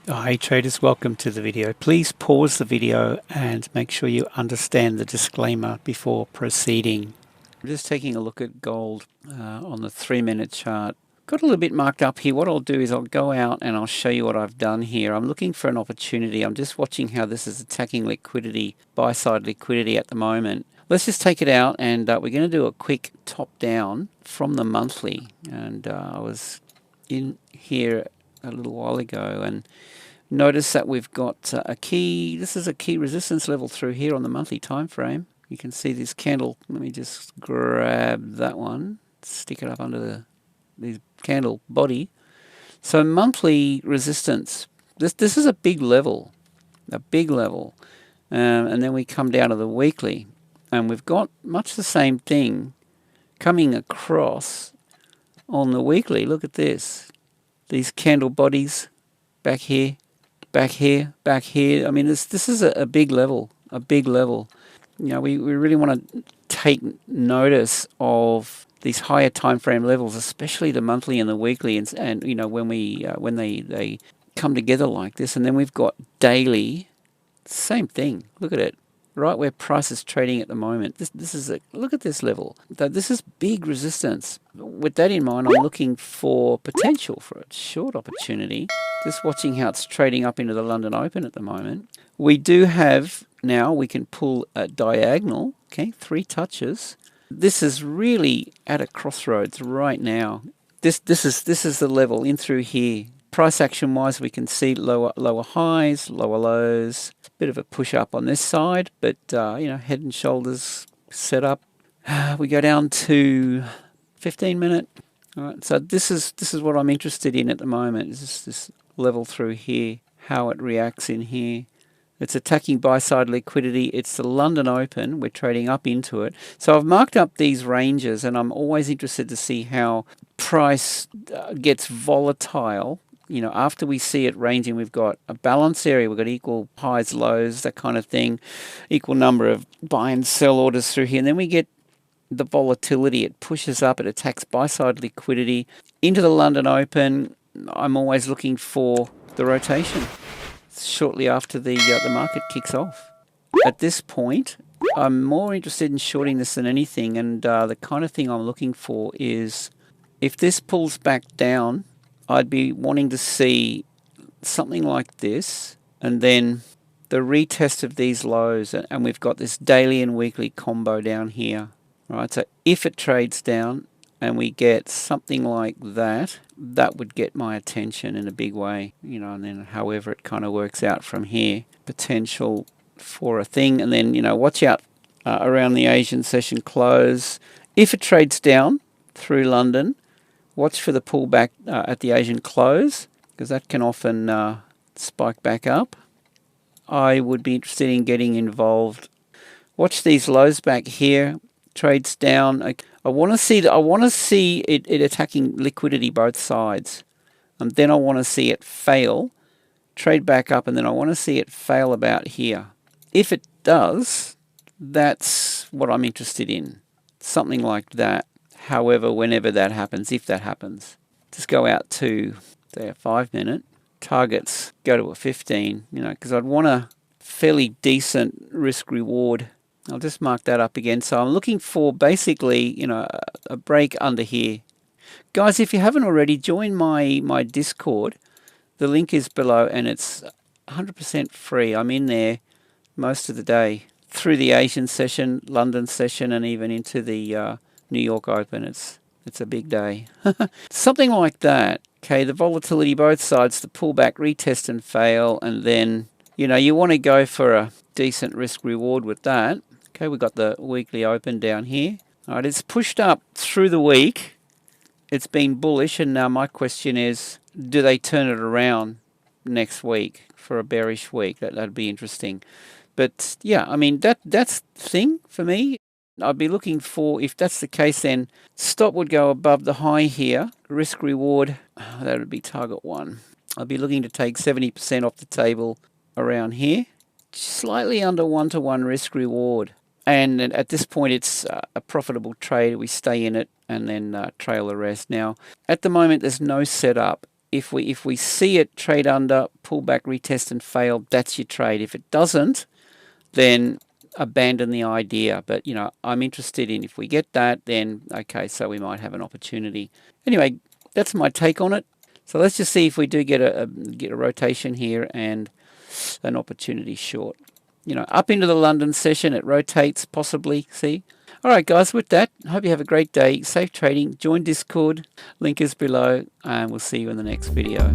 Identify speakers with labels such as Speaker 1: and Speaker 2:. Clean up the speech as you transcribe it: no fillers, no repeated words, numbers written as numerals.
Speaker 1: Hi traders, welcome to the video. Please pause the video and make sure you understand the disclaimer before proceeding. I'm just taking a look at gold on the 3-minute chart. Got a little bit marked up here. What I'll do is I'll go out and I'll show you what I've done here. I'm looking for an opportunity. I'm just watching how this is attacking liquidity, buy-side liquidity at the moment. Let's just take it out and we're going to do a quick top down from the monthly. And I was in here a little while ago and notice that we've got a key, this is a key resistance level through here on the monthly time frame. You can see this candle. Let me just grab that one, stick it up under the candle body. So monthly resistance, this is a big level, and then we come down to the weekly and we've got much the same thing coming across on the weekly. Look at this, these candle bodies back here, back here, back here. I mean, this is a big level, You know, we really want to take notice of these higher time frame levels, especially the monthly and the weekly, and you know, when they come together like this. And then we've got daily, same thing. Look at it, right where price is trading at the moment. This is look at this level. This is big resistance. With that in mind, I'm looking for potential for a short opportunity. Just watching how it's trading up into the London Open at the moment. We do have now, we can pull a diagonal, okay, 3 touches. This is really at a crossroads right now. This is the level in through here. Price action wise, we can see lower highs, lower lows. Bit of a push up on this side, but you know, head and shoulders set up. We go down to 15-minute. All right, so this is what I'm interested in at the moment. Is this level through here, how it reacts in here. It's attacking buy-side liquidity. It's the London Open. We're trading up into it. So I've marked up these ranges, and I'm always interested to see how price gets volatile. You know, after we see it ranging, we've got a balance area. We've got equal highs, lows, that kind of thing. Equal number of buy and sell orders through here. And then we get the volatility. It pushes up. It attacks buy-side liquidity into the London Open. I'm always looking for the rotation shortly after the market kicks off. At this point, I'm more interested in shorting this than anything, and the kind of thing I'm looking for is if this pulls back down, I'd be wanting to see something like this, and then the retest of these lows, and we've got this daily and weekly combo down here, right? So if it trades down and we get something like that, that would get my attention in a big way, you know, and then however it kind of works out from here, potential for a thing. And then, you know, watch out around the Asian session close. If it trades down through London, watch for the pullback at the Asian close, because that can often spike back up. I would be interested in getting involved. Watch these lows back here. Trades down. I want to see it attacking liquidity both sides, and then I want to see it fail, trade back up, and then I want to see it fail about here. If it does, that's what I'm interested in. Something like that. However, whenever that happens, if that happens, just go out to say a 5-minute. Targets go to a 15. You know, because I'd want a fairly decent risk reward. I'll just mark that up again. So I'm looking for basically, you know, a break under here. Guys, if you haven't already, join my Discord. The link is below and it's 100% free. I'm in there most of the day through the Asian session, London session, and even into the New York Open. It's a big day. Something like that. Okay, the volatility both sides, the pullback, retest and fail, and then, you know, you want to go for a decent risk reward with that. Okay, we've got the weekly open down here. All right, it's pushed up through the week. It's been bullish, and now my question is, do they turn it around next week for a bearish week? That'd be interesting. But yeah, I mean, that's the thing for me. I'd be looking for, if that's the case, then stop would go above the high here. Risk reward, that would be target 1. I'd be looking to take 70% off the table around here. Slightly under 1-to-1 risk reward. And at this point, it's a profitable trade. We stay in it and then trail the rest. Now, at the moment, there's no setup if we see it trade under, pull back, retest and fail, that's your trade. If it doesn't, then abandon the idea. But, I'm interested in, if we get that, then okay, so we might have an opportunity. Anyway, that's my take on it. So let's just see if we do get a rotation here and an opportunity short. Up into the London session, it rotates possibly, see? All right, guys, with that, I hope you have a great day. Safe trading. Join Discord. Link is below, and we'll see you in the next video.